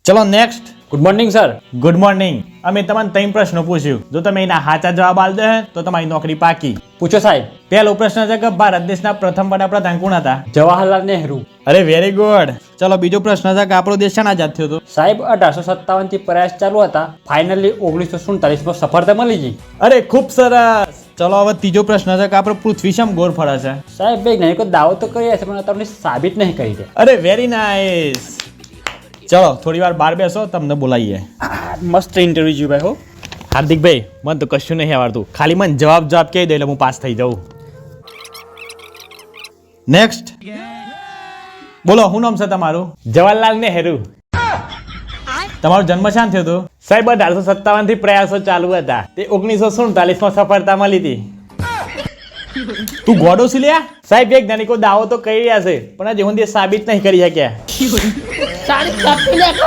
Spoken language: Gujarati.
ચલો next. Good morning sir. Good morning. અમે તમને 3 પ્રશ્નો પૂછ્યું. જો તમે એના સાચા જવાબ આલ દે તો તમારી નોકરી પાકી. પૂછો સાહેબ. પહેલો પ્રશ્ન છે કે ભારત દેશના પ્રથમ વડાપ્રધાન કોણ હતા? જવાહરલાલ નહેરુ. અરે વેરી ગુડ. ચલો બીજો પ્રશ્ન છે કે આપણો દેશ શાના આઝાદ થયો હતો? સાહેબ 1857 થી પ્રયાસ ચાલુ હતા, ફાઇનલી 1947 માં સફળતા મળી ગઈ. અરે ખૂબ સરસ. ચલો હવે ત્રીજો પ્રશ્ન છે કે આપણો પૃથ્વી શેમ ગોળ ફરે છે? સાહેબ વૈજ્ઞાનિકો દાવો તો કર્યા છે પણ તમને સાબિત નહીં કરી દે. અરે વેરી નાઇસ. ચલો થોડી વાર બહાર બેસો, તમને બોલાવીએ. મસ્ત ઇન્ટરવ્યુ જોયું ભાઈ હો. હાર્દિકભાઈ, મને તો કશું નહીં આવડતું, ખાલી મને જવાબ કહી દે એટલે હું પાસ થઈ જાઉં. નેક્સ્ટ. બોલો, શું નામ છે તમારું? જવાહરલાલ નહેરુ. તમારો જન્મ શાન થયો હતો? સાહેબ 1857 થી પ્રયાસો ચાલુ હતા, તે 1947 માં સફળતા મળી હતી. તું ગોડો છે લ્યા? સાહેબ વૈજ્ઞાનિકો દાવો તો કરી રહ્યા છે પણ હજી સુધી સાબિત નહીં કરી શક્યા.